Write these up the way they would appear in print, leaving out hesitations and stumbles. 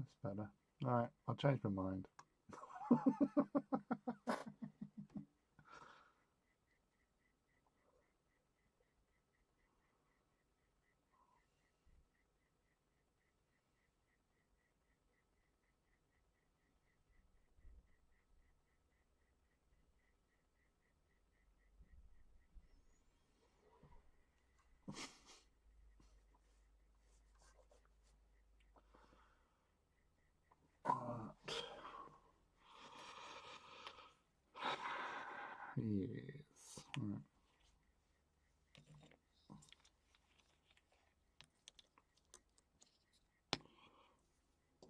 That's better. Alright, I'll change my mind. Yes. Right.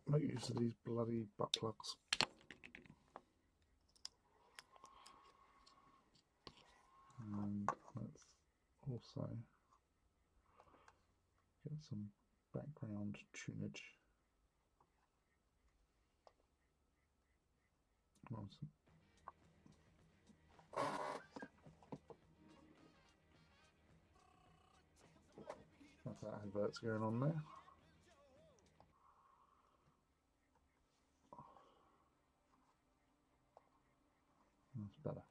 Make use of these bloody butt plugs. And let's also get some background tunage. Awesome. That's that adverts going on there. That's better.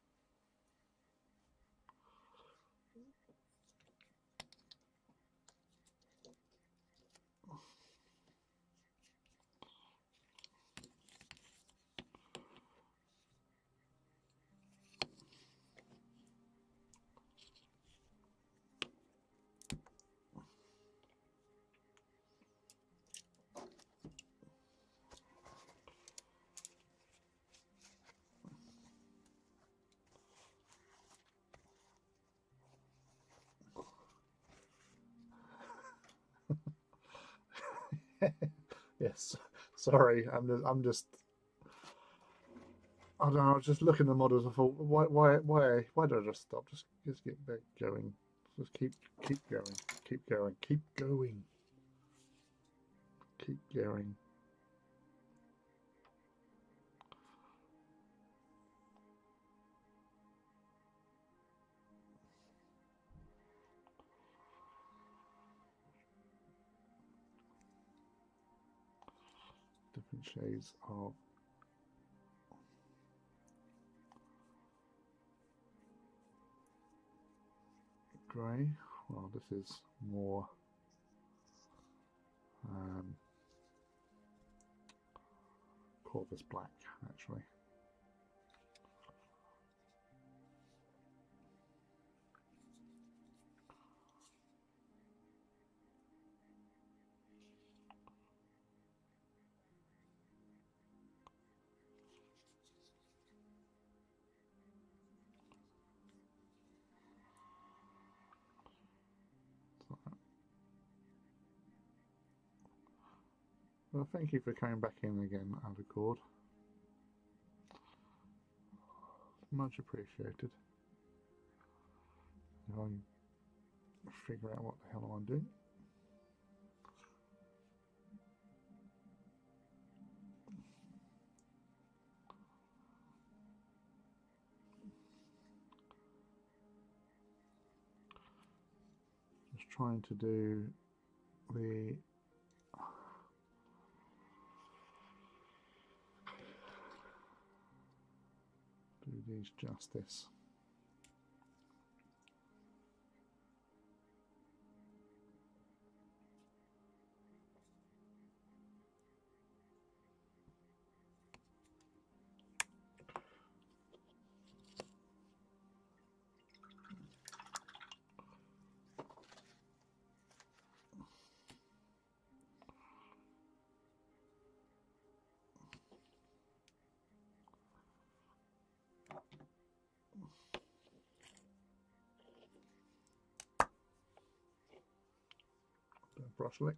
Yes, sorry. I'm just. I don't know. I was just looking at the models. I thought, why did I just stop? Just get back going. Just keep going, keep going, keep going, keep going. Different shades of grey. Well, this is more Corvus black, actually. Well, thank you for coming back in again, Avicord. Much appreciated. If I figure out what the hell I'm doing. Just trying to do these justice. Brush lick.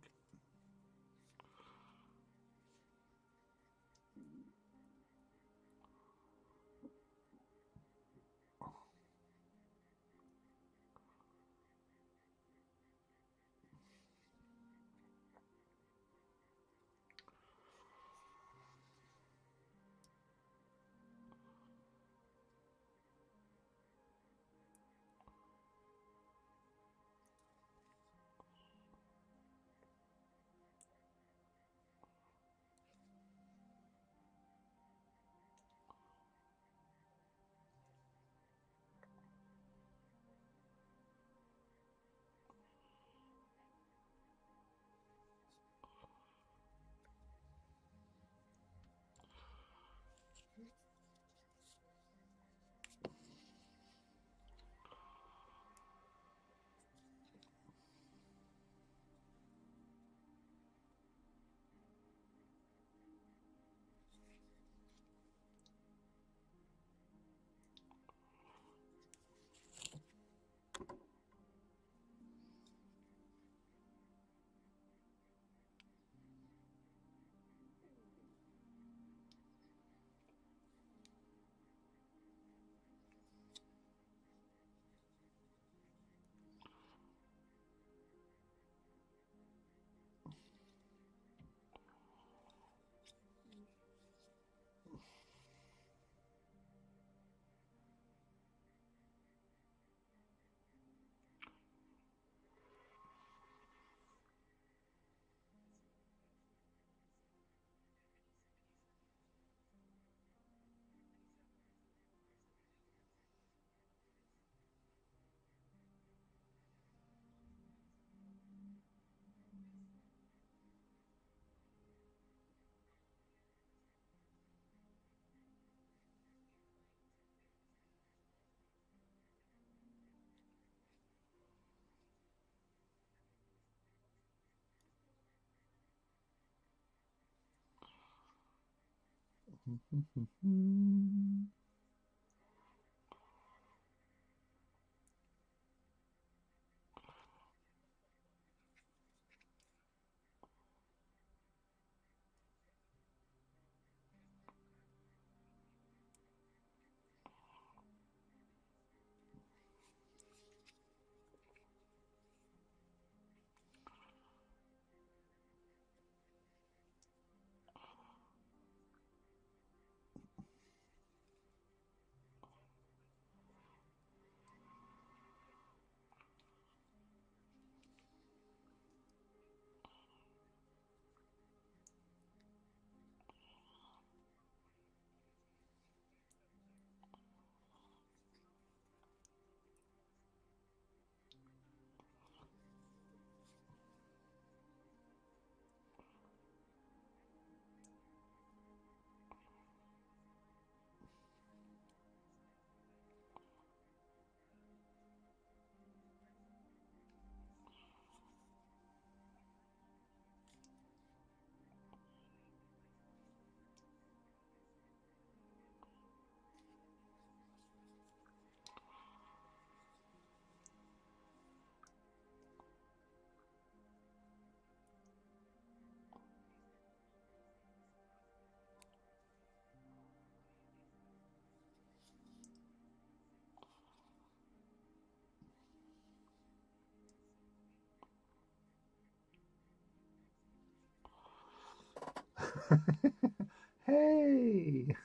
Hey,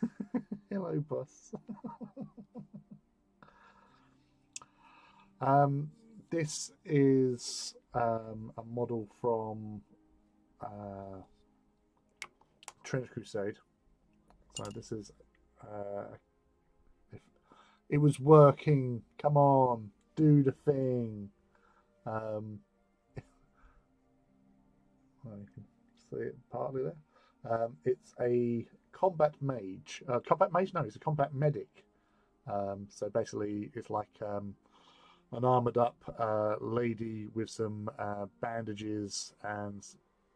hello, boss. This is a model from uh, Trench Crusade. So this is if it was working. Come on, do the thing. Um, well, you can see it partly there. It's a combat mage. Combat mage? No, it's a combat medic. So basically, it's like an armored up lady with some bandages and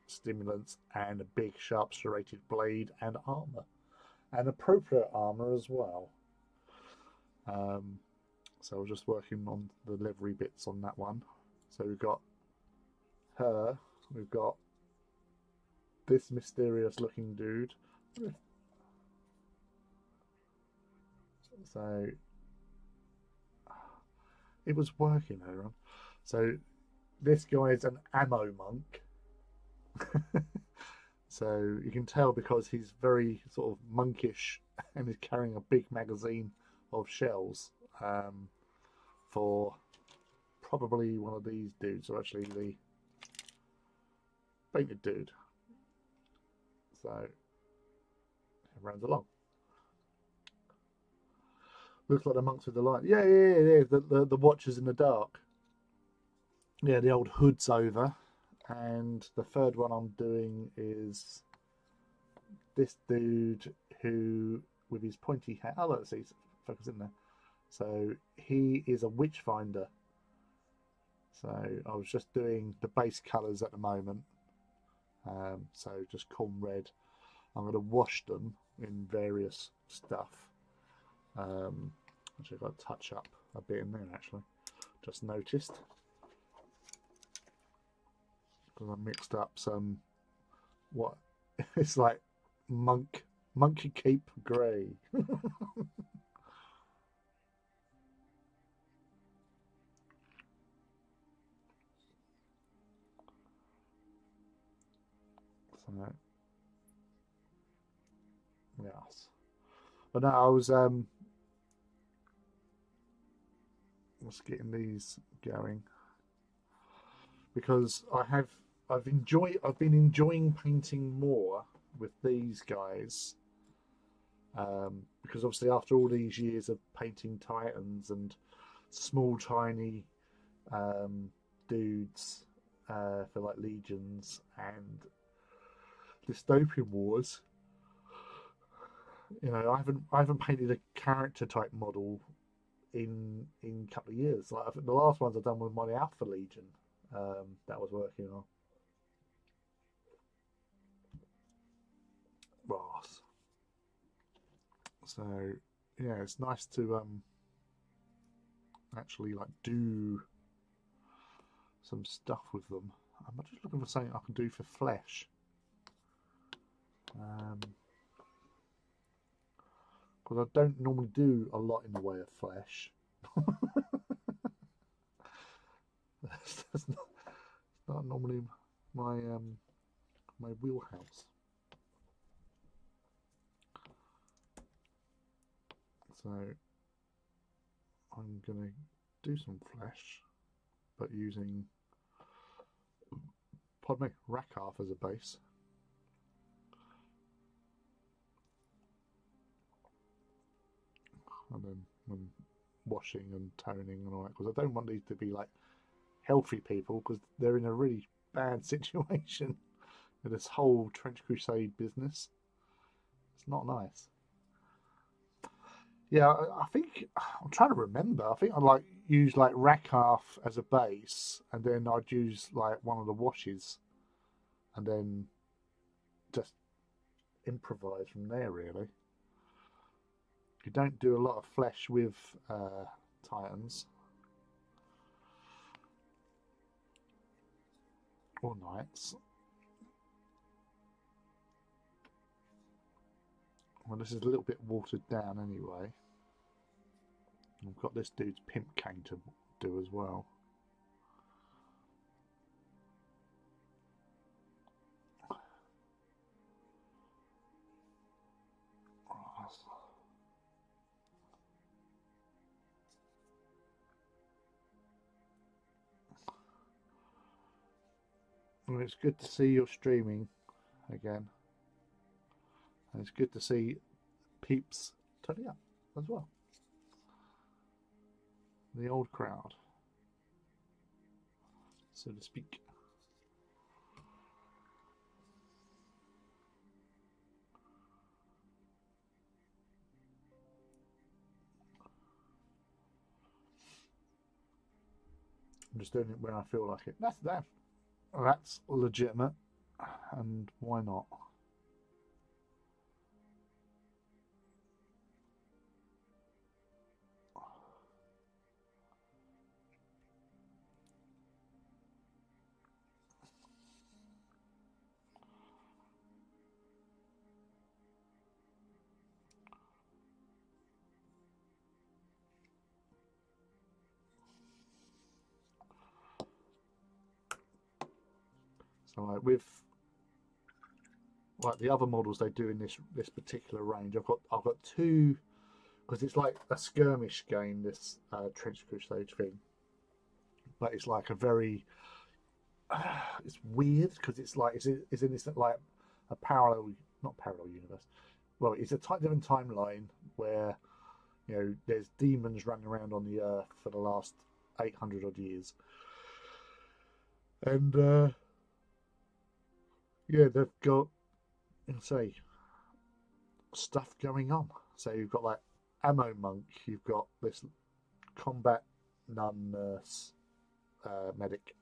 stimulants and a big sharp serrated blade and armor and appropriate armor as well. Um, so we're just working on the livery bits on that one. So we've got her, we've got this mysterious looking dude. So it was working, Aaron. So this guy is an ammo monk. So you can tell because he's very sort of monkish and is carrying a big magazine of shells for probably one of these dudes, or actually the painted dude. So it runs along. Looks like the monks with the light. Yeah, yeah, yeah, yeah. The watchers in the dark. Yeah, the old hood's over. And the third one I'm doing is this dude who, with his pointy hat. Oh, let's see, focus in there. So he is a witch finder. So I was just doing the base colours at the moment. So just corn red. I'm going to wash them in various stuff. Actually, I've got to touch up a bit in there actually. Just noticed. Because I mixed up some, what, it's like monkey cape grey. So, yes. But no, I was getting these going because I've been enjoying painting more with these guys because obviously after all these years of painting titans and small tiny dudes for like legions and dystopian wars, I haven't painted a character type model in a couple of years. Like I think the last ones I've done with my Alpha Legion that I was working on. Ross. So yeah, it's nice to actually like do some stuff with them. I'm just looking for something I can do for flesh. Because I don't normally do a lot in the way of flesh. That's not normally my my wheelhouse. So I'm gonna do some flesh, but using, pardon me, Rakarth as a base. And then when washing and toning and all that, because I don't want these to be like healthy people, because they're in a really bad situation with this whole Trench Crusade business. It's not nice. Yeah, I think I'm trying to remember. I think I'd like use like Rakarth as a base, and then I'd use like one of the washes, and then just improvise from there. Really, you don't do a lot of flesh with Titans or Knights. Well, this is a little bit watered down anyway. I've got this dude's Pimp Cane to do as well. Well, it's good to see you're streaming again. And it's good to see peeps turning up as well. The old crowd, so to speak. I'm just doing it when I feel like it. That's legitimate, and why not? So like with like the other models they do in this particular range, I've got two, because it's like a skirmish game, this Trench Crusade thing, but it's like a very it's weird because it's like it's in this like a parallel, not parallel universe. Well, it's a different timeline where there's demons running around on the earth for the last 800 odd years, and yeah, they've got, say, stuff going on. So you've got like ammo monk, you've got this combat nun nurse medic.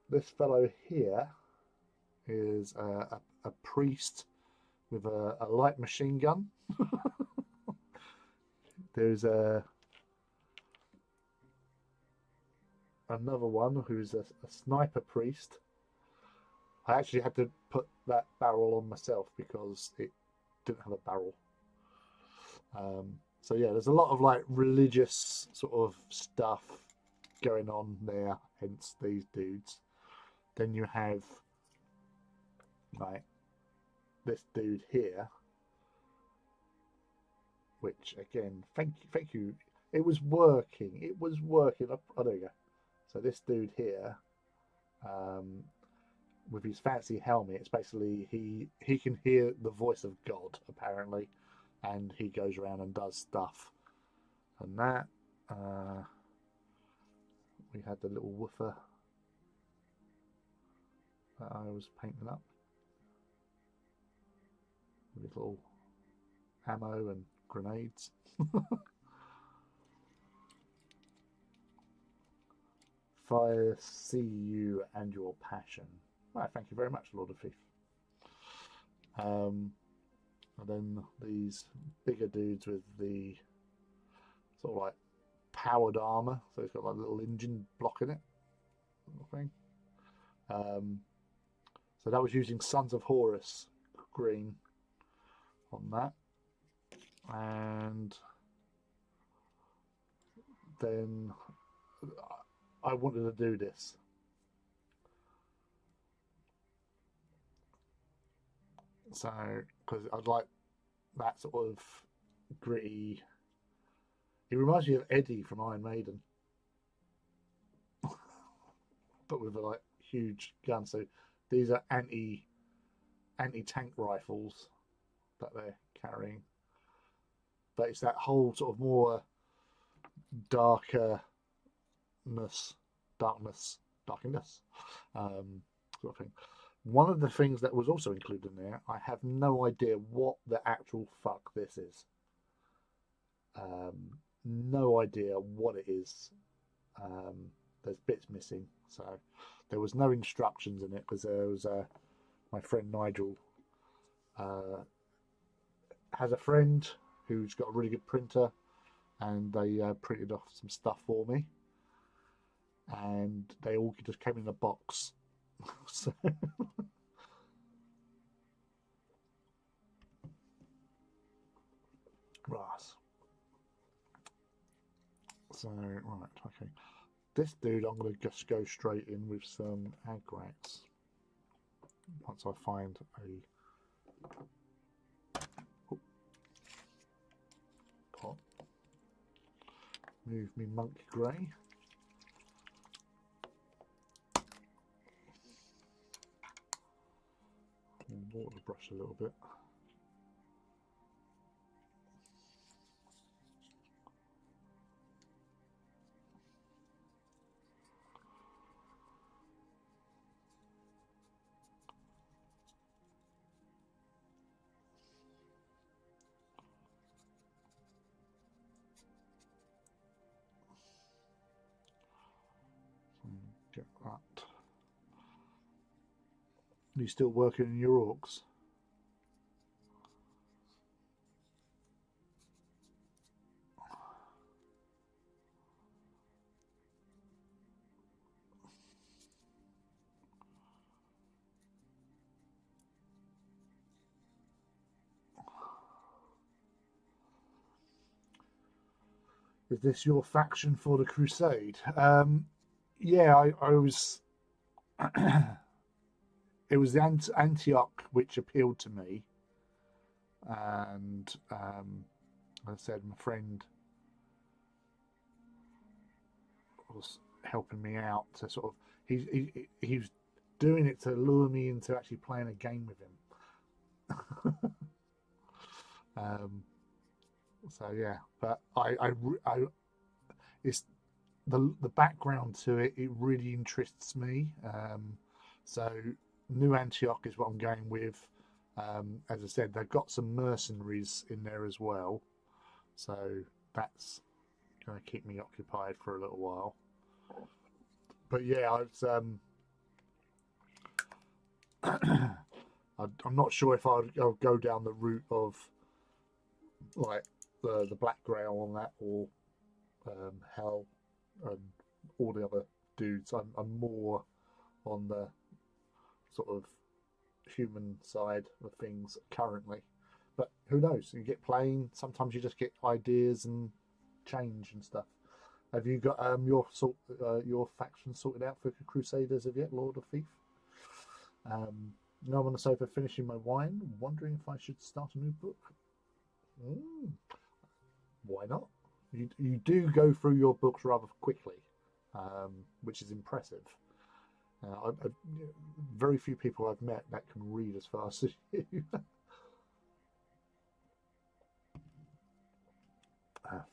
This fellow here is a priest with a light machine gun. There's another one who's a sniper priest. I actually had to put that barrel on myself because it didn't have a barrel. So yeah, there's a lot of like religious sort of stuff going on there, hence these dudes. Then you have like this dude here, which again, thank you. It was working. It was working. Oh, there you go. So this dude here, with his fancy helmet, it's basically he can hear the voice of God apparently, and he goes around and does stuff. And that we had the little woofer that I was painting up with little ammo and grenades. Fire, see you and your passion. Right, thank you very much, Lord of Thief. And then these bigger dudes with the sort of like powered armor, so it's got like a little engine block in it, thing. So that was using Sons of Horus green on that, and then I wanted to do this. So, because I'd like that sort of gritty. It reminds me of Eddie from Iron Maiden, but with a like huge gun. So these are anti-tank rifles that they're carrying, but it's that whole sort of more darkness, darkness, sort of thing. One of the things that was also included in there, I have no idea what the actual fuck this is. No idea what it is. There's bits missing, so there was no instructions in it because there was my friend Nigel has a friend who's got a really good printer, and they printed off some stuff for me, and they all just came in a box. So right. So right, okay. This dude, I'm going to just go straight in with some Agrax. Once I find a pot. Move me monk grey. Water the brush a little bit. Get that. Are you still working in your orcs? Is this your faction for the crusade? Yeah, I was. It was the Antioch which appealed to me, and as I said, my friend was helping me out to sort of. He was doing it to lure me into actually playing a game with him. So yeah, but I it's the background to it. It really interests me. So New Antioch is what I'm going with. As I said, they've got some mercenaries in there as well, so that's going to keep me occupied for a little while. But yeah, I'm not sure if I'll go down the route of like the Black Grail on that, or Hell and all the other dudes. I'm more on the sort of human side of things currently, but who knows? You get playing, sometimes you just get ideas and change and stuff. Have you got your faction sorted out for Crusaders of yet, Lord of Thief? Now I'm on the sofa finishing my wine, wondering if I should start a new book. Why not? You do go through your books rather quickly, which is impressive. Very few people I've met that can read as fast as you.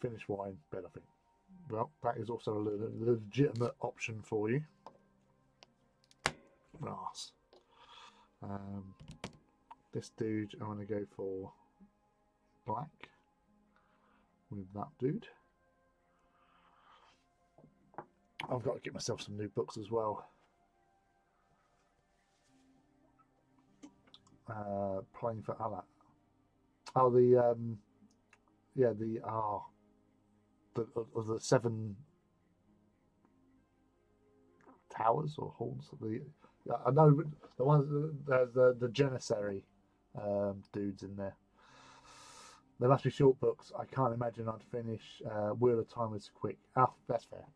Finish wine, bed, I think. Well, that is also a legitimate option for you. Nice. This dude, I'm going to go for black with that dude. I've got to get myself some new books as well. Playing for Allah. Oh, yeah, the seven towers or halls. I know the ones, the Janissary dudes in there. There must be short books. I can't imagine I'd finish Wheel of Time as quick. Ah, that's fair.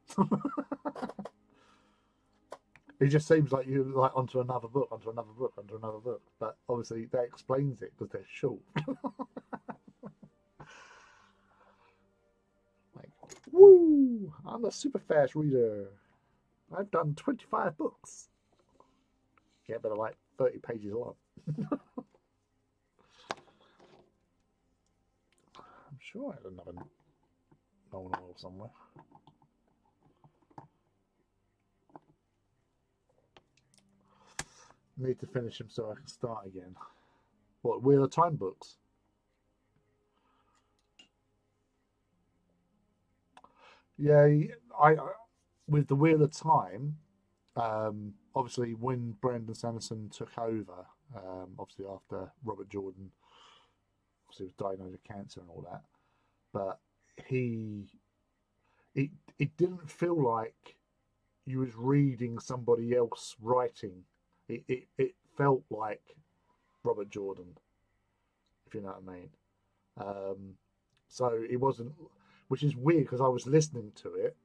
It just seems like you like onto another book, onto another book, onto another book. But obviously that explains it because they're short. Like, woo! I'm a super fast reader. I've done 25 books. Yeah, but they're like 30 pages long. I'm sure I had another Nolan Oil somewhere. Need to finish them so I can start again. What, Wheel of Time books? Yeah, I with the Wheel of Time. Obviously, when Brandon Sanderson took over, obviously after Robert Jordan, obviously was diagnosed with cancer and all that, but he, it didn't feel like you was reading somebody else writing. It felt like Robert Jordan, if you know what I mean. Um, so it wasn't, which is weird because I was listening to it.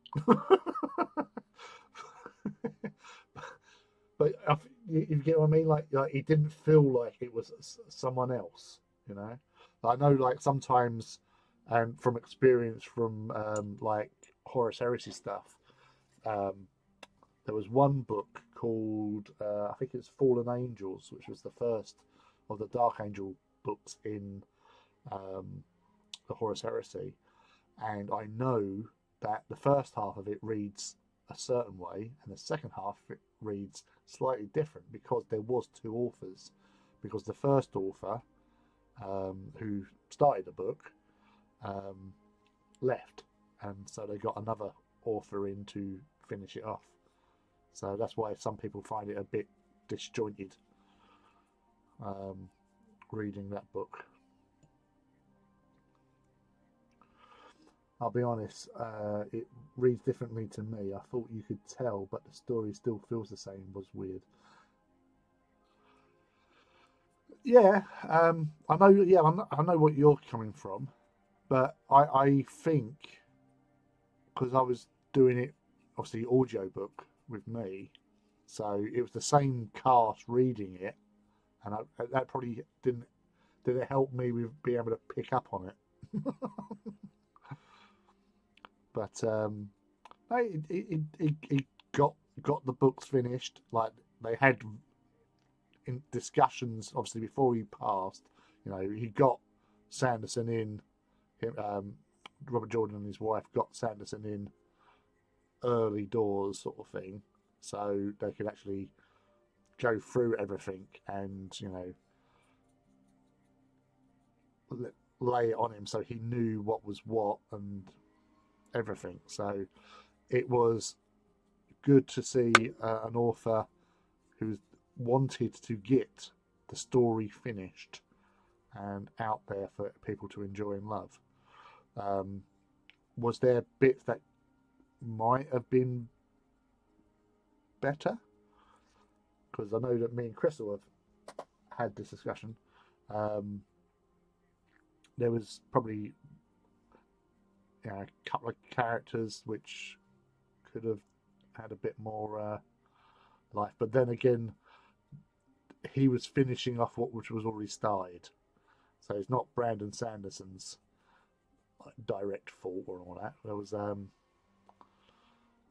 But you get what I mean? Like it didn't feel like it was someone else, you know. I know, like sometimes, and from experience from like Horus Heresy stuff, um, there was one book called I think it's Fallen Angels, which was the first of the Dark Angel books in um, the Horus Heresy, and I know that the first half of it reads a certain way, and the second half it reads slightly different because there was two authors. Because the first author, who started the book, um, left, and so they got another author in to finish it off. So that's why some people find it a bit disjointed um, reading that book. I'll be honest, it reads differently to me. I thought you could tell, but the story still feels the same. Was weird. Yeah, I know. Yeah, I know what you're coming from, but I think because I was doing it, obviously audio book with me, so it was the same cast reading it, and that probably did it help me with being able to pick up on it. But it got the books finished. Like they had in discussions, obviously before he passed. You know, he got Sanderson in. Robert Jordan and his wife got Sanderson in early doors, sort of thing, so they could actually go through everything and lay it on him, so he knew what was what and everything. So it was good to see an author who wanted to get the story finished and out there for people to enjoy and love. Um, was there bits that might have been better? Because I know that me and Crystal have had this discussion. Um, there was probably a couple of characters which could have had a bit more life, but then again, he was finishing off which was already started, so it's not Brandon Sanderson's direct fault or all that. There was oh,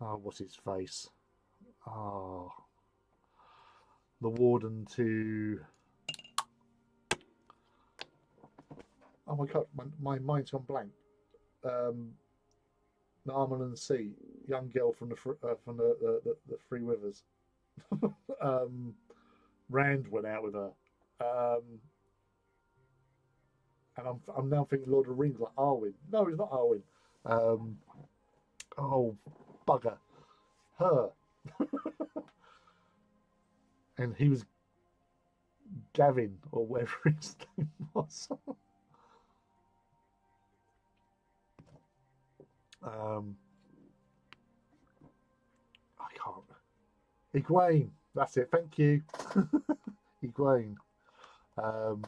what's his face? Oh, the warden to. Oh my god, my mind's gone blank. Um, Narman Sea, young girl from the Three Rivers. Rand went out with her, and I'm now thinking Lord of the Rings like Arwen. No, it's not Arwen. Um, oh, bugger, her, and he was Gavin or whatever his name was. Um, I can't. Egwene. That's it. Thank you. Egwene. Um,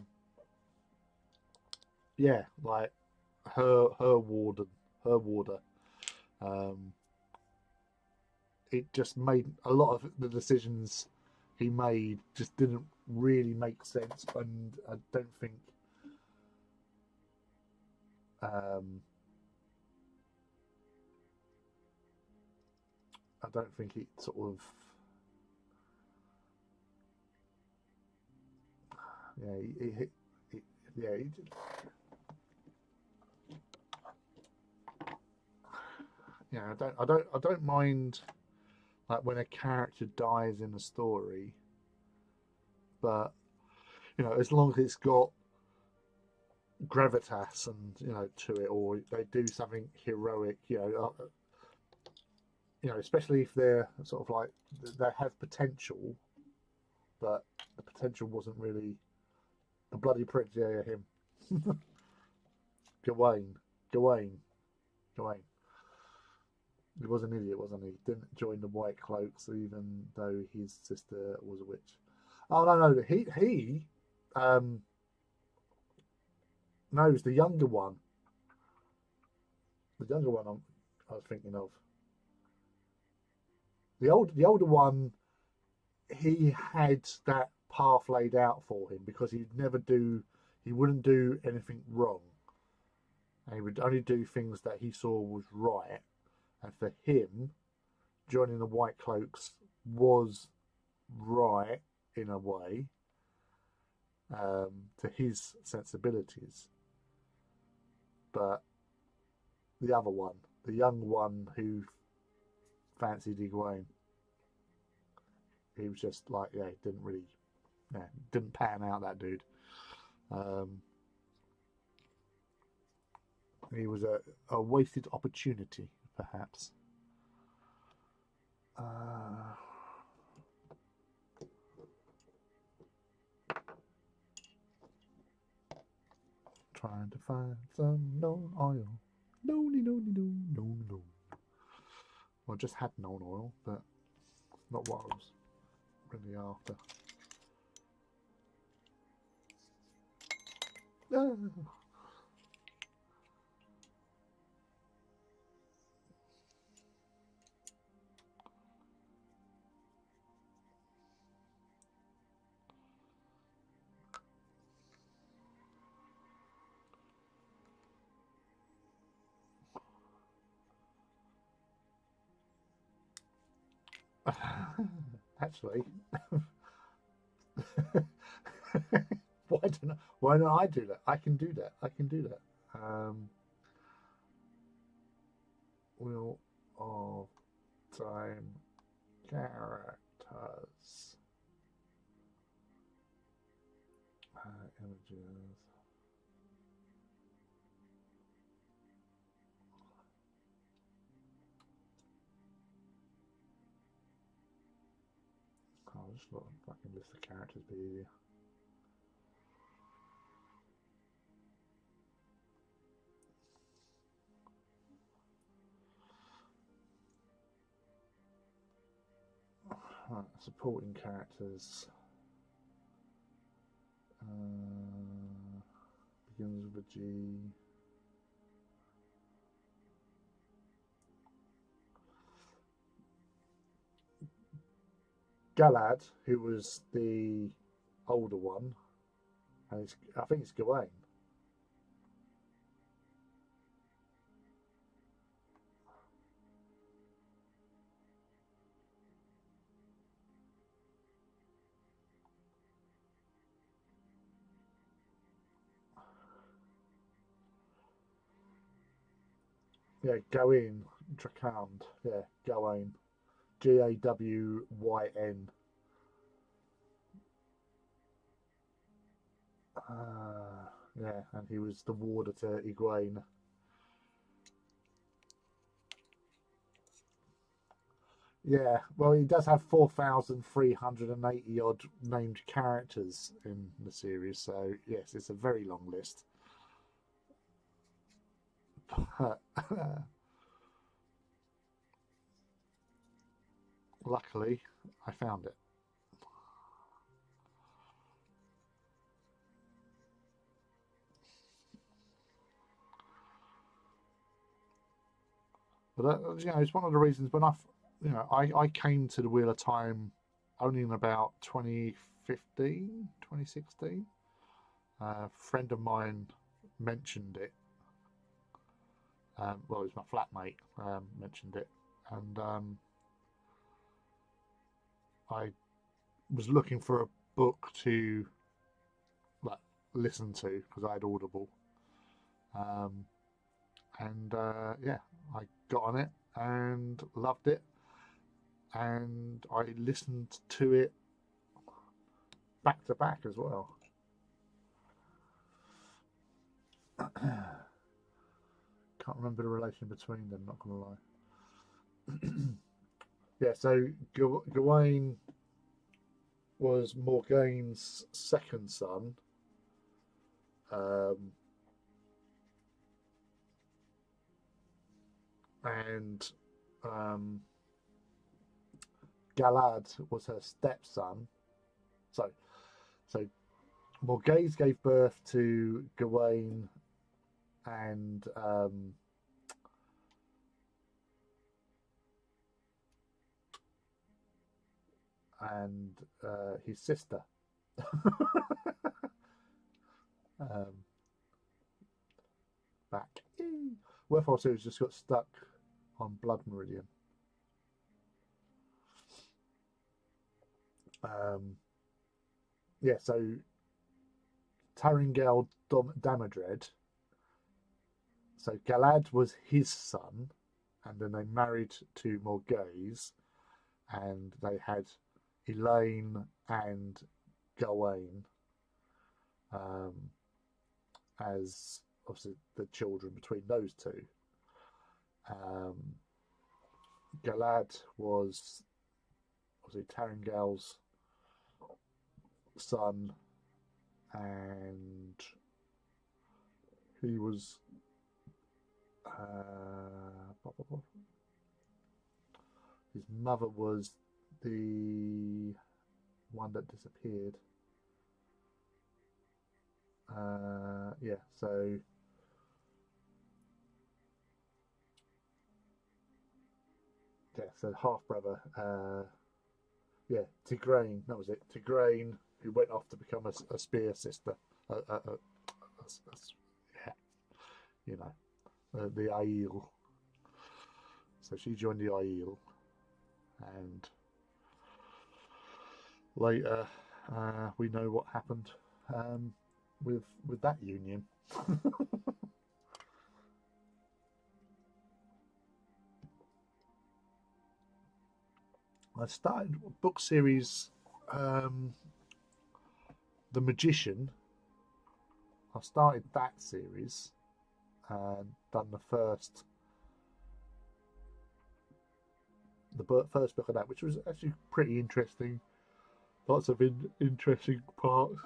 yeah, like her warden, her warder. Um, it just made a lot of the decisions he made just didn't really make sense, and um, I don't think it sort of yeah yeah yeah I don't mind like when a character dies in a story, but as long as it's got gravitas and to it, or they do something heroic, especially if they're sort of like they have potential, but the potential wasn't really the bloody prince. Yeah, him. Gawain, Gawain, Gawain. He was an idiot, wasn't he? Didn't join the White Cloaks, even though his sister was a witch. Oh no, he um no, it was the younger one. The younger one I was thinking of. The older one, he had that path laid out for him because he wouldn't do anything wrong, and he would only do things that he saw was right. And for him, joining the White Cloaks was right in a way, to his sensibilities. But the other one, the young one who fancied Egwene, he was just like, yeah, didn't really, yeah, didn't pan out, that dude. Um, he was a wasted opportunity, perhaps. Uh, Trying to find some known oil. No, no, no, no, no, no. Well, I just had known oil, but not what I was really after. Ah. Actually, why don't I do that? I can do that. I can do that. Wheel of Time characters. Images. I'll just look if I can list the characters be easier. Right, supporting characters. Begins with a G. Galad, who was the older one, and I think it's Gawain. Yeah, Gawain Drakand. Yeah, Gawain. Gawayn. Yeah, and he was the warder to Egwene. Yeah, well, he does have 4,380 odd named characters in the series, so yes, it's a very long list. But luckily, I found it. But that, you know, it's one of the reasons when I came to the Wheel of Time only in about 2015, 2016. A friend of mine mentioned it. Well, it was my flatmate mentioned it, and I was looking for a book to like listen to because I had Audible, um, and yeah, I got on it and loved it, and I listened to it back to back as well. Can't remember the relation between them. Not gonna lie. Yeah, so Gawain was Morgaine's second son, um, and um, Galad was her stepson. So, so Morgase gave birth to Gawain and and his sister. um, Back. Werewolf series just got stuck on Blood Meridian. Yeah, so Taringel Damodred. So Galad was his son, and then they married to Morgase, and they had Elaine and Gawain um, as obviously the children between those two. Um, Galad was obviously Taringel's son, and he was his mother was the one that disappeared. Yeah, so yeah, so half brother. Yeah, Tigraine. That was it. Tigraine, who went off to become a spear sister. Yeah, you know, the Aiel. So she joined the Aiel, and later we know what happened with that union. I started a book series, um, The Magician. I started that series and done first book of that, which was actually pretty interesting. Lots of interesting parts.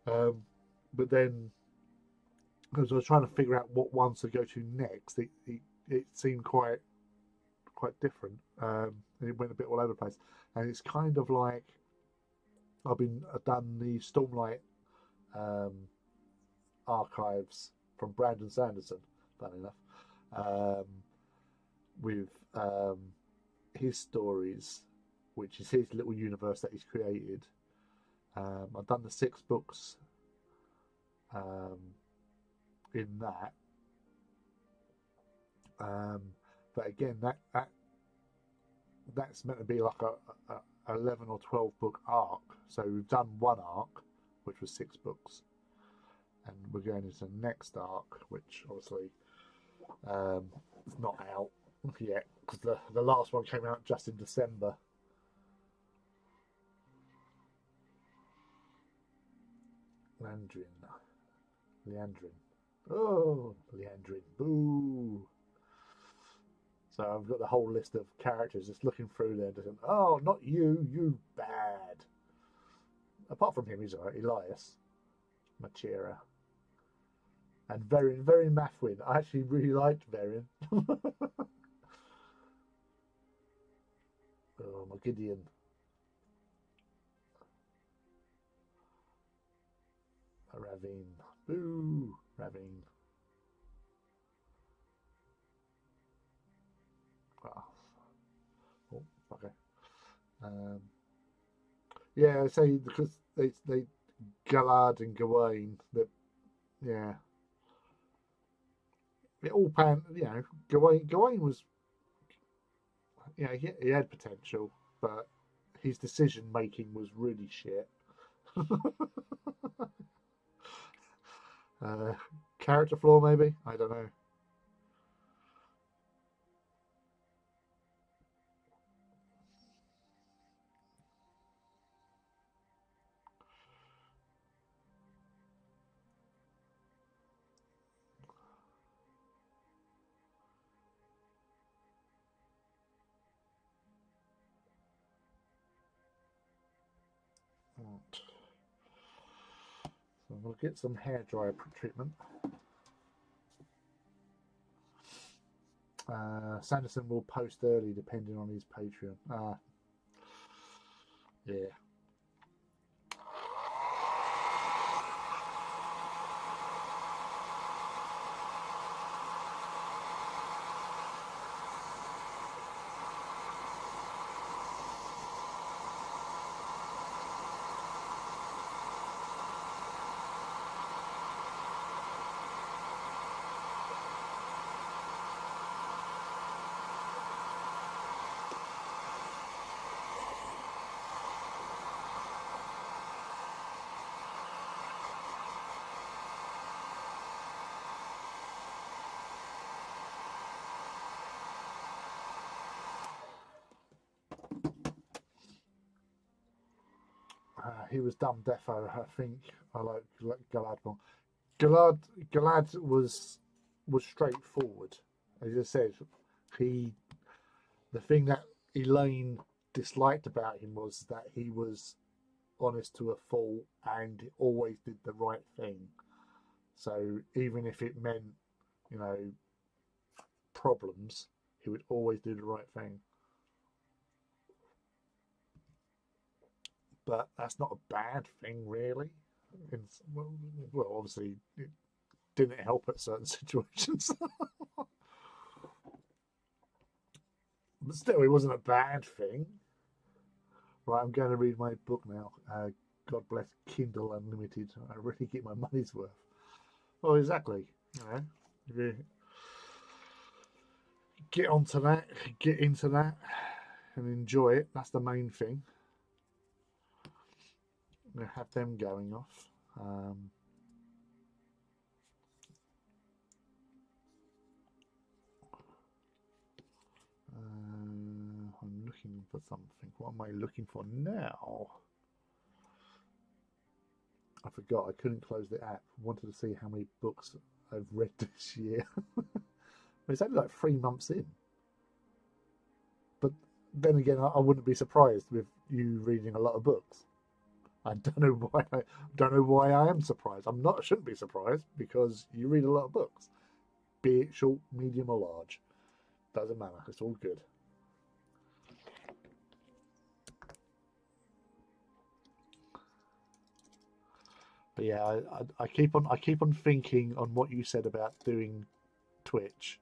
Um, but then, as I was trying to figure out what ones to go to next, it seemed quite different, and it went a bit all over the place. And it's kind of like I've done the Stormlight um, archives from Brandon Sanderson, funny enough, um, with his stories, which is his little universe that he's created. I've done the 6 books um, in that, but again, that's meant to be like a 11 or 12 book arc. So we've done one arc, which was 6 books, and we're going into the next arc, which obviously is not out yet because the last one came out just in December. Leandrin. Oh, Leandrin. Boo. So I've got the whole list of characters just looking through there, just oh, not you, you bad. Apart from him, he's alright. Elias, Machira, and Verin Mathwin. I actually really liked Verin. Oh, my Gideon. Ravine. Boo! Ravine. Oh, oh okay. Um, yeah, I say because they Galad and Gawain. That yeah, it all pan. You know, Gawain was he had potential, but his decision making was really shit. uh, Character flaw, maybe, I don't know. Right. So we'll get some hair dryer treatment. Sanderson will post early depending on his Patreon. Yeah. He was dumb defo. I think I like Galad more. Galad Galad was straightforward. As I said, he the thing that Elaine disliked about him was that he was honest to a fault and always did the right thing. So even if it meant, you know, problems, he would always do the right thing. But that's not a bad thing, really. Well, obviously, it didn't help at certain situations. But still, it wasn't a bad thing. Right, I'm going to read my book now. God bless Kindle Unlimited. I really get my money's worth. Well, exactly. You know, if you get onto that, get into that, and enjoy it. That's the main thing. Have them going off. I'm looking for something. What am I looking for now? I forgot. I couldn't close the app. I wanted to see how many books I've read this year. It's only like 3 months in. But then again, I wouldn't be surprised with you reading a lot of books. I don't know why. I don't know why I am surprised. I'm not. Shouldn't be surprised because you read a lot of books, be it short, medium, or large. Doesn't matter. It's all good. But yeah, I keep on thinking on what you said about doing Twitch.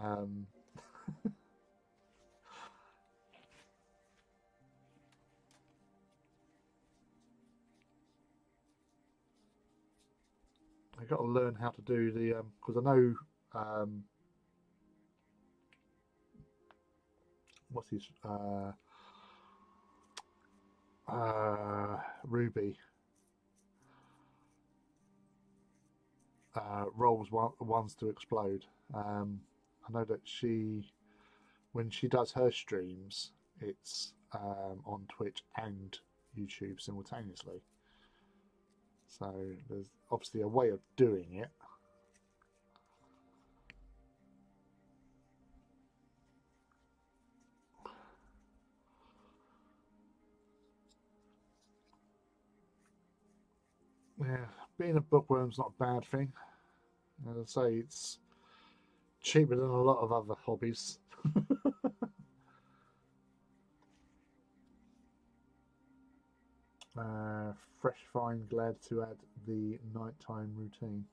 Um, I got to learn how to do the because I know um, what's his Ruby rolls ones to explode. I know that when she does her streams, it's on Twitch and YouTube simultaneously. So there's obviously a way of doing it. Yeah, being a bookworm's not a bad thing. As I say, it's cheaper than a lot of other hobbies. Fresh find, glad to add the nighttime routine.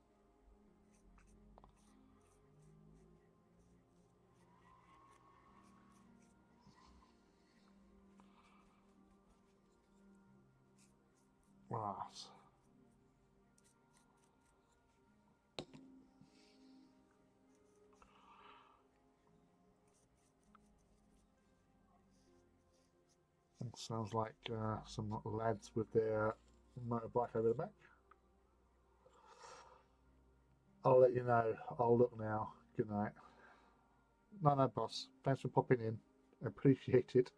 Right. Sounds like some lads with their motorbike over the back. I'll let you know. I'll look now. Good night. No, boss. Thanks for popping in. Appreciate it.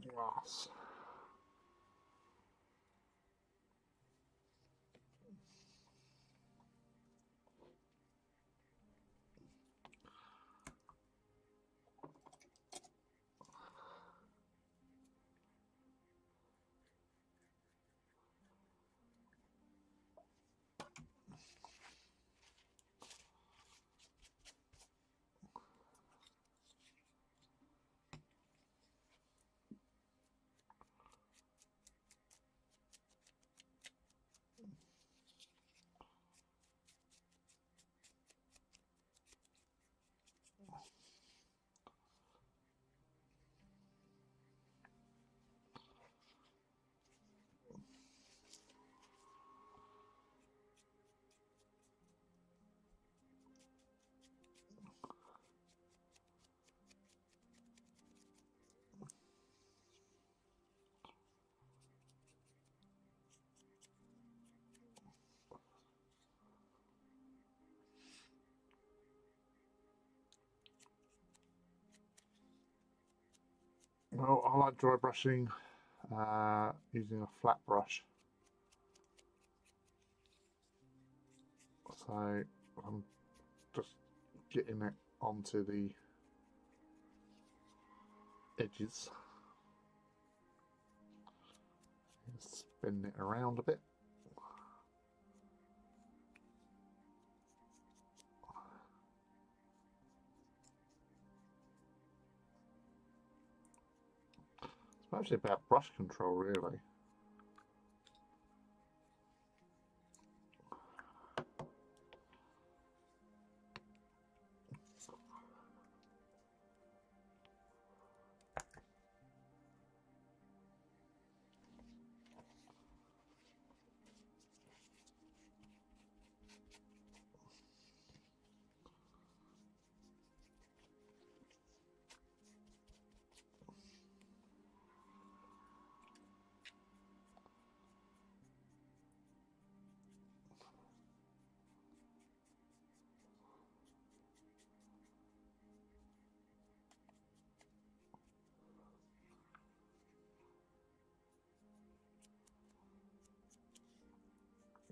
Yes. Well, I like dry brushing using a flat brush. So I'm just getting it onto the edges. Spin it around a bit. It's mostly about brush control, really.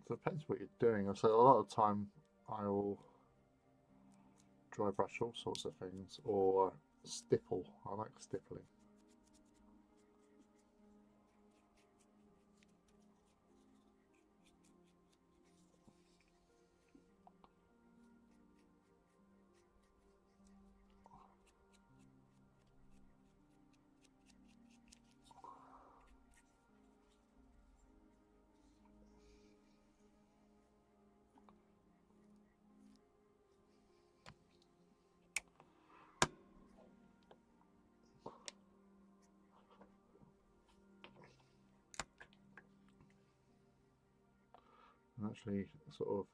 depends what you're doing. So a lot of the time I'll dry brush all sorts of things, or stipple. I like stippling. I'm actually sort of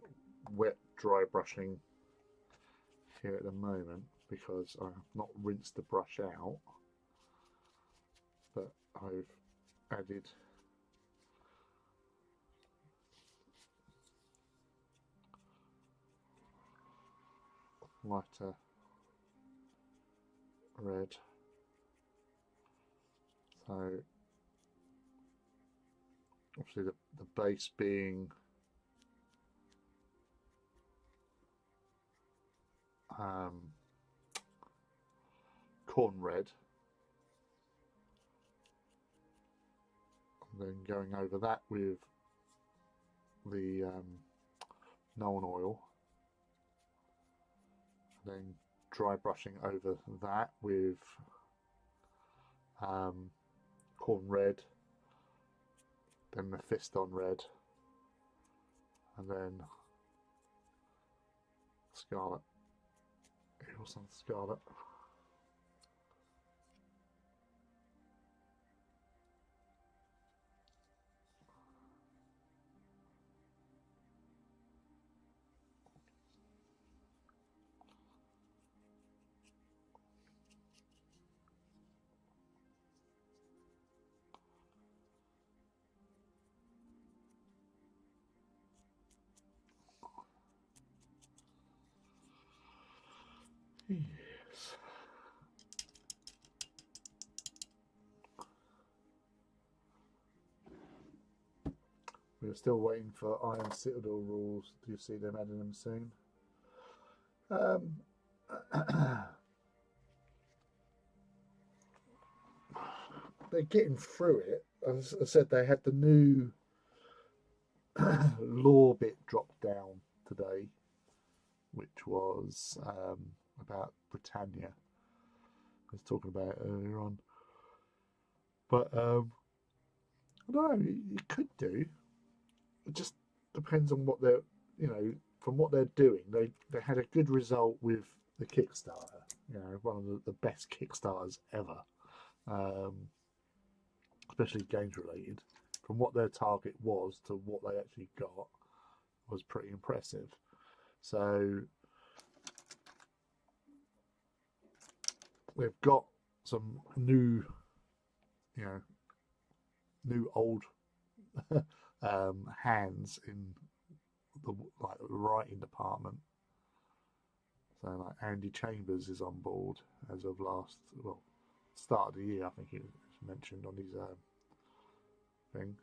wet dry brushing here at the moment because I have not rinsed the brush out, but I've added lighter red. So obviously the base being corn red, and then going over that with the Nuln Oil, and then dry brushing over that with corn red, then Mephiston red, and then scarlet. Eagle's on scarlet. Yes. We're still waiting for Iron Citadel rules. Do you see them adding them soon? They're getting through it. As I said, they had the new law bit dropped down today, which was about Britannia. I was talking about it earlier on, but I don't know. It could do. It just depends on what they're, from what they're doing. They had a good result with the Kickstarter. One of the best Kickstarters ever, especially games related. From what their target was to what they actually got was pretty impressive. So they've got some new, new old hands in the writing department. So like Andy Chambers is on board as of start of the year. I think it was mentioned on his thing.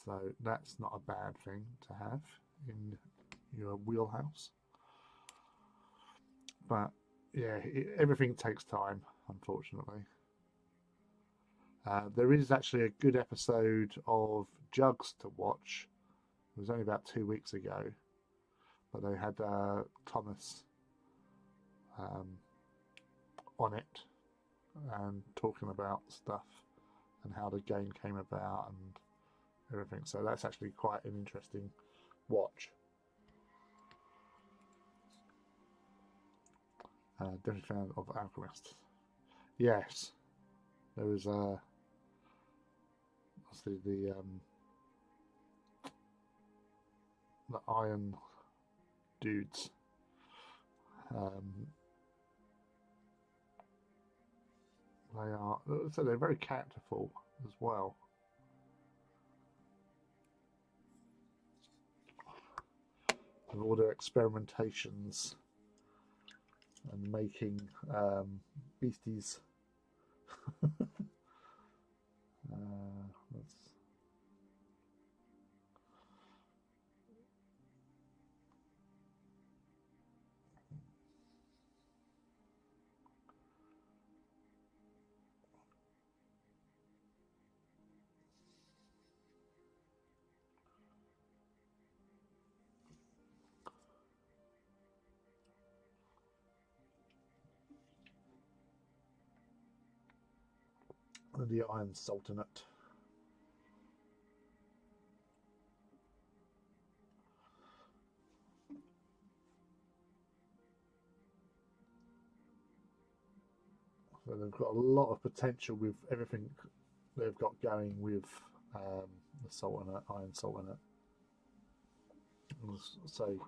So that's not a bad thing to have in your wheelhouse. But yeah, everything takes time, unfortunately. There is actually a good episode of Jugs to watch. It was only about 2 weeks ago, but they had Thomas on it and talking about stuff and how the game came about and everything. So that's actually quite an interesting watch. Definitely fan of Alchemist. Yes, there was obviously the Iron dudes. They are, so they're very characterful as well. With all their experimentations and making beasties. Let's the Iron Sultanate. So they've got a lot of potential with everything they've got going with the Sultanate, Iron Sultanate. So,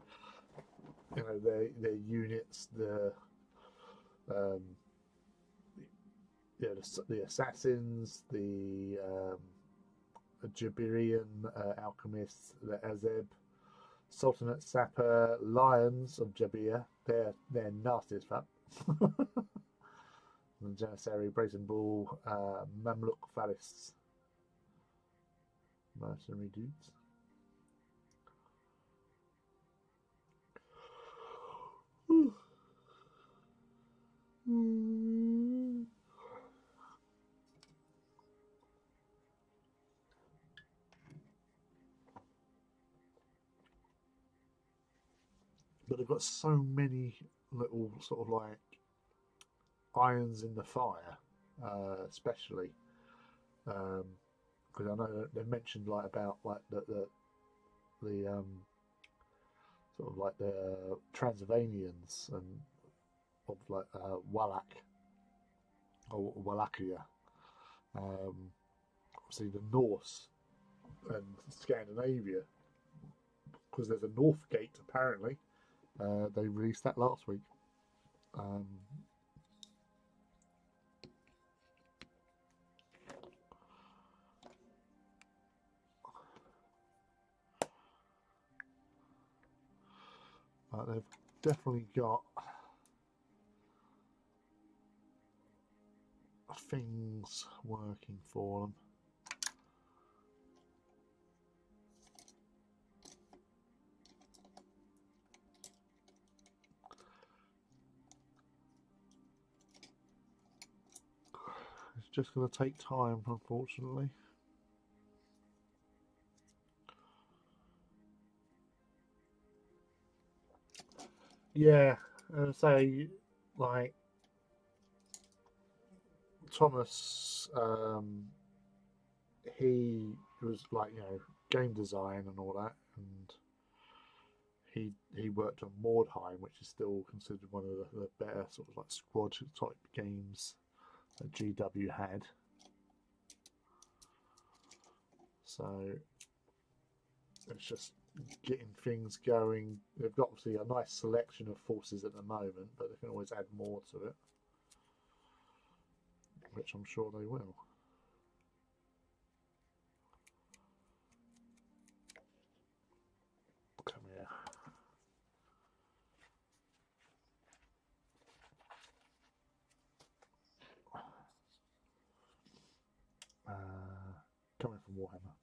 you know, their units, um, the assassins, the Jabirian alchemists, the Azeb, Sultanate Sapper, Lions of Jabir. They're nasty as fuck. The Janissary, Brazen Bull, Mamluk Faris, mercenary dudes. But they've got so many little sort of like irons in the fire, especially because I know they mentioned like about like the sort of like the Transylvanians and of like Wallach or Wallachia, obviously the Norse and Scandinavia, because there's a North Gate apparently. They released that last week. But they've definitely got things working for them. It's just going to take time, unfortunately. Yeah, say like Thomas, he was like, you know, game design and all that, and he worked on Mordheim, which is still considered one of the better sort of like squad type games that GW had. So it's just getting things going. They've got obviously a nice selection of forces at the moment, but they can always add more to it, which I'm sure they will. Come here. Coming from Warhammer.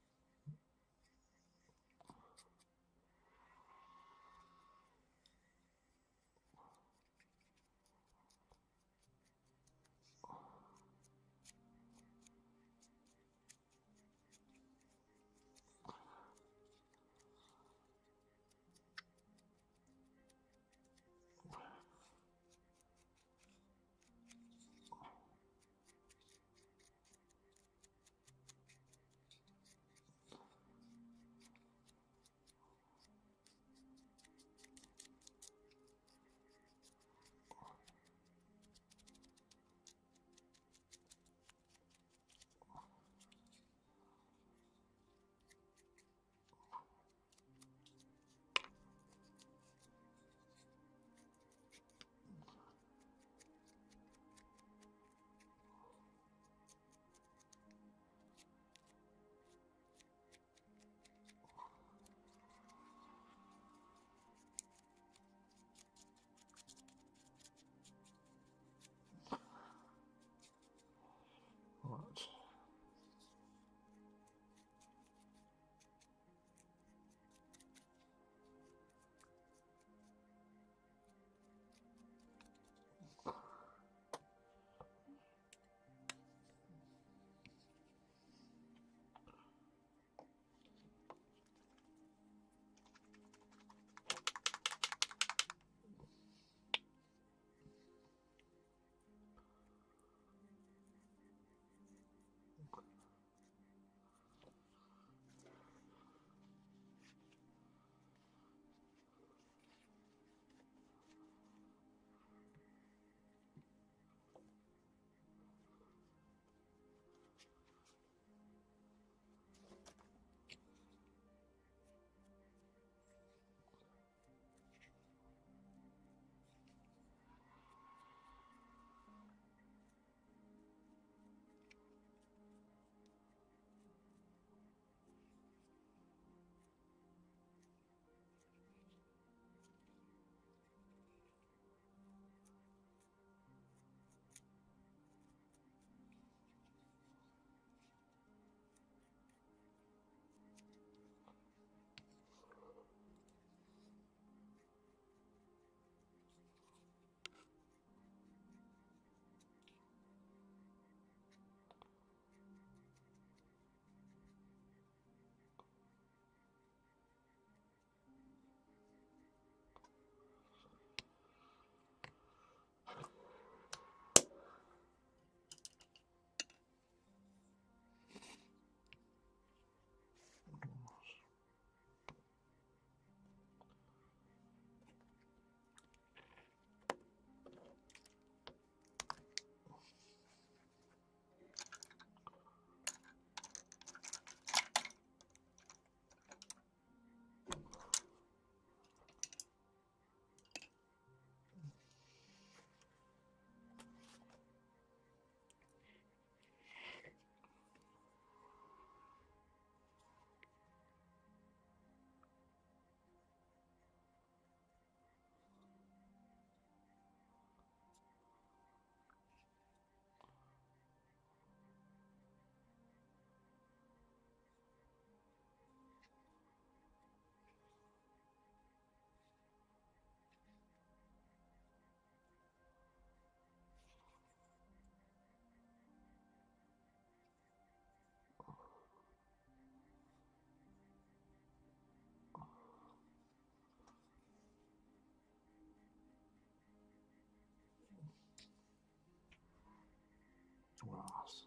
grass.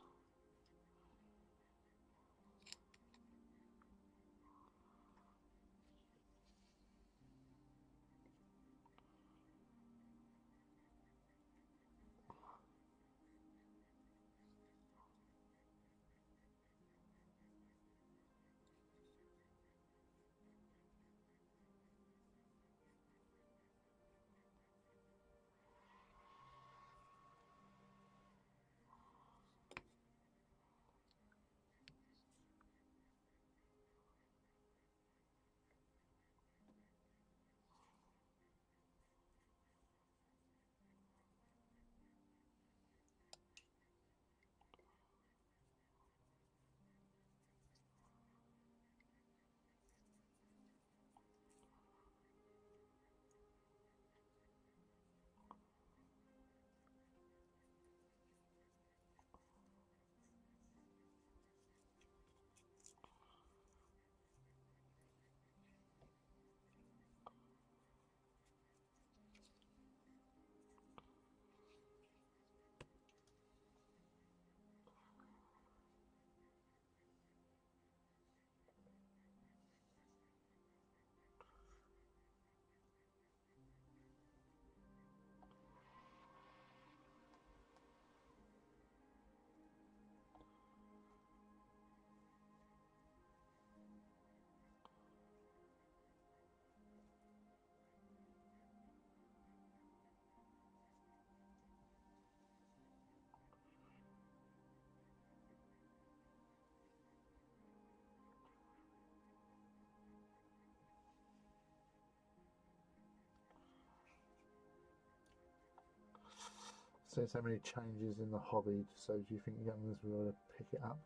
So many changes in the hobby. So do you think youngsters will pick it up?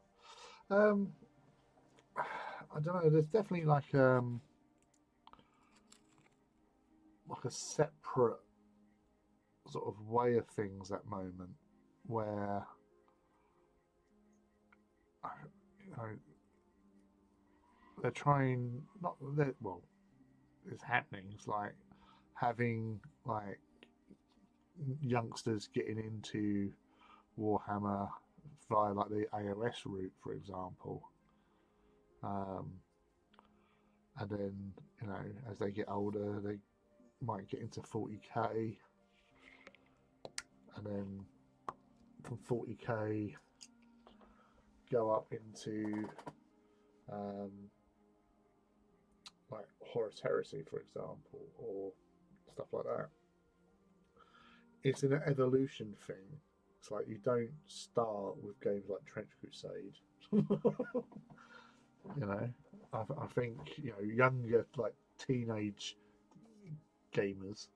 Um, I don't know. There's definitely like a separate sort of way of things at the moment where you know they're trying not they're, well it's happening. It's like having like youngsters getting into Warhammer via like the AOS route, for example. Um, and then as they get older, they might get into 40k, and then from 40k go up into um, like Horus Heresy, for example, or stuff like that. It's an evolution thing. It's like you don't start with games like Trench Crusade. you know, I think younger like teenage gamers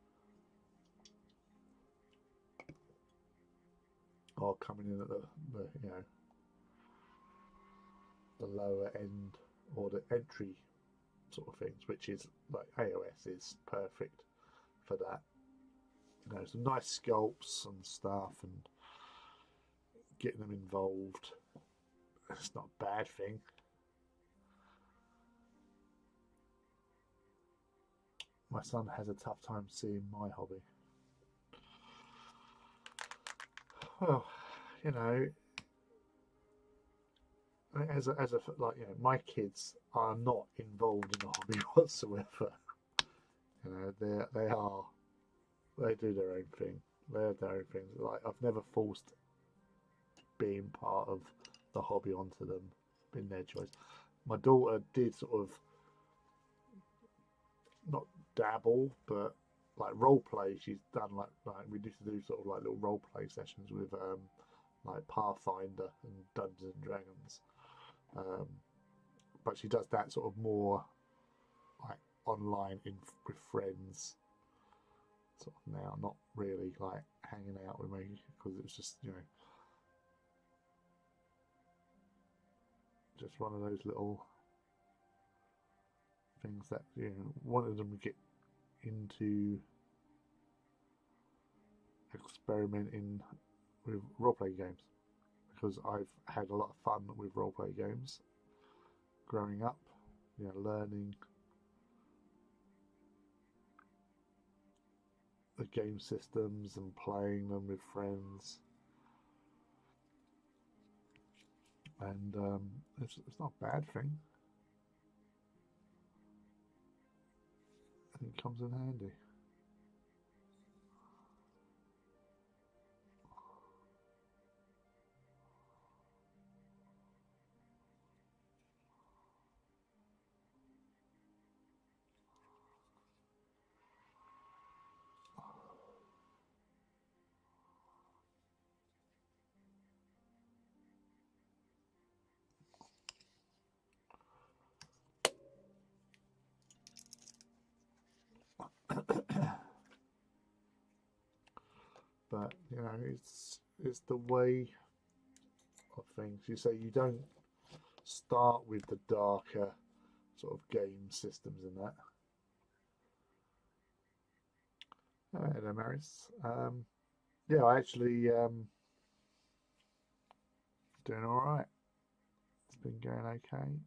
are coming in at the the lower end or the entry sort of things, which is like AOS is perfect for that. Some nice sculpts and stuff, and getting them involved. It's not a bad thing. My son has a tough time seeing my hobby. Well, you know, as a like my kids are not involved in the hobby whatsoever. They do their own thing. They have their own things. Like I've never forced being part of the hobby onto them. Been their choice. My daughter did sort of not dabble, but like role play. She's done like we used to do sort of like little role play sessions with like Pathfinder and Dungeons and Dragons. Um, but she does that sort of more like online with friends sort of now, not really like hanging out with me because it was just one of those little things that wanted them to get into experimenting with roleplay games because I've had a lot of fun with roleplay games growing up, learning the game systems and playing them with friends. and it's not a bad thing. I think it comes in handy. But you know, it's the way of things. You say you don't start with the darker sort of game systems and that. Hello, Maris. Yeah, I actually doing all right. It's been going okay.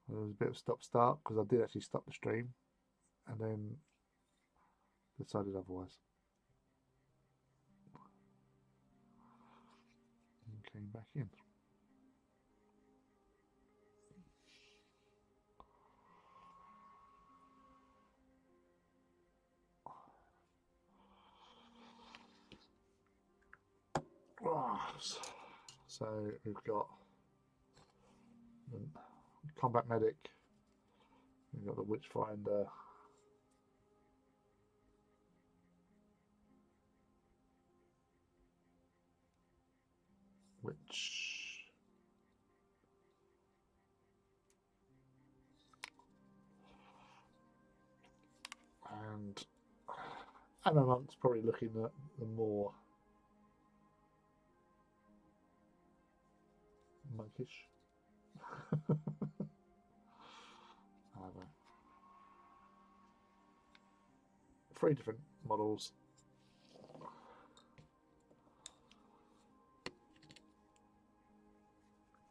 There was a bit of stop-start because I did actually stop the stream and then decided otherwise. And came back in. So we've got the Combat Medic, we've got the Witchfinder, which and Anna Monk's probably looking at the more monkish. Three different models.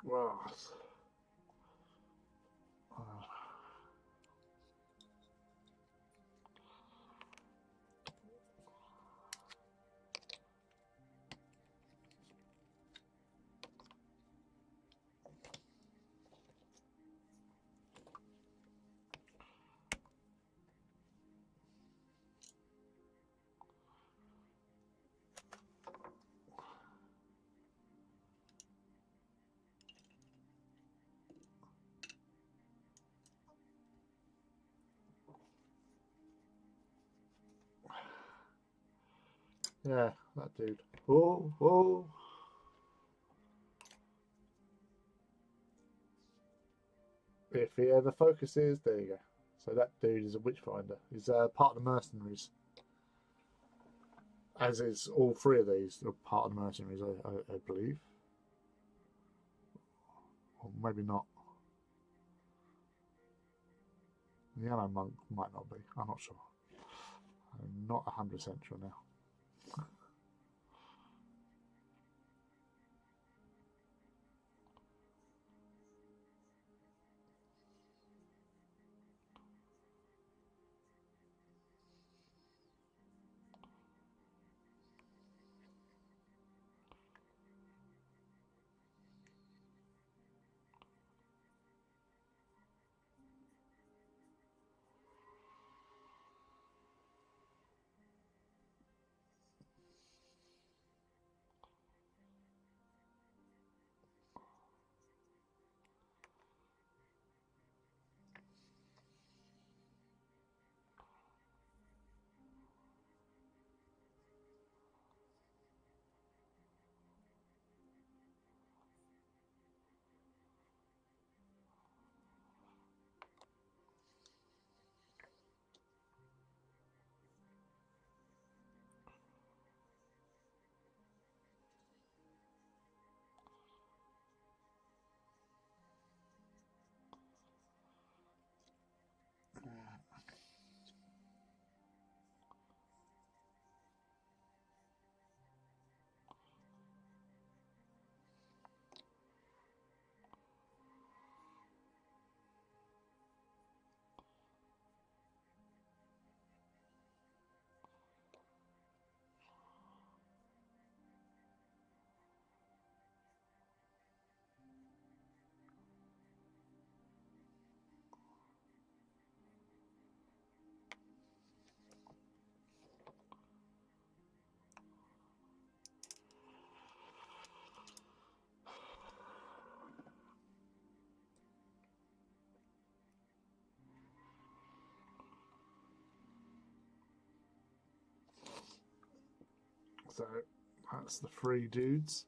Wow. Yeah, that dude. Oh, oh. If he ever focuses, there you go. So that dude is a Witchfinder. He's part of the mercenaries. As is all three of these are part of the mercenaries, I believe. Or maybe not. The Yellow Monk might not be. I'm not sure. I'm not 100% sure now. So that's the 3 dudes.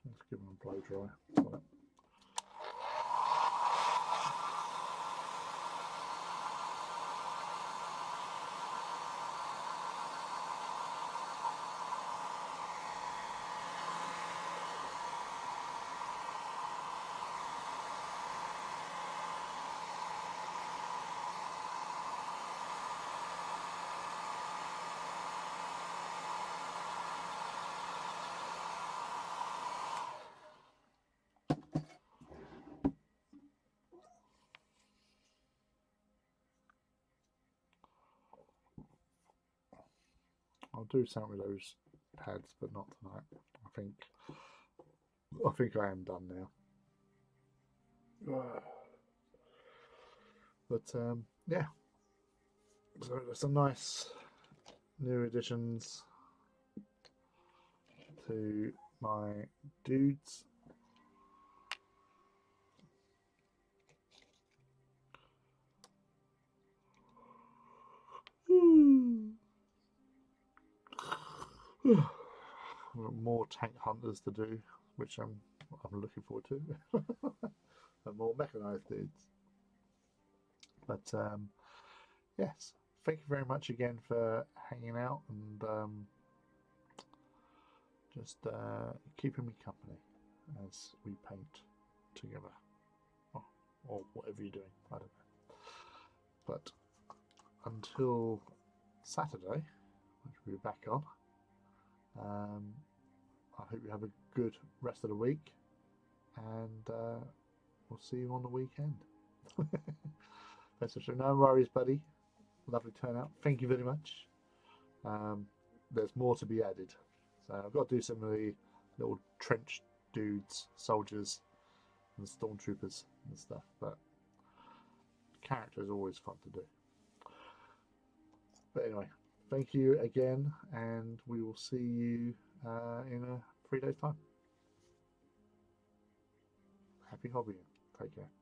Let's give them a blow dry. I'll do something with those pads, but not tonight. I think I am done now. But yeah, so there's some nice new additions to my dudes. More tank hunters to do, which I'm looking forward to, and more mechanized dudes. But yes, thank you very much again for hanging out and just keeping me company as we paint together, or whatever you're doing. I don't know. But until Saturday, which we'll be back on. I hope you have a good rest of the week, and we'll see you on the weekend. No worries, buddy. Lovely turnout. Thank you very much. There's more to be added, so I've got to do some of the little trench dudes, soldiers, and stormtroopers and stuff. But character is always fun to do. But anyway, thank you again, and we will see you in 3 days' time. Happy hobbying. Take care.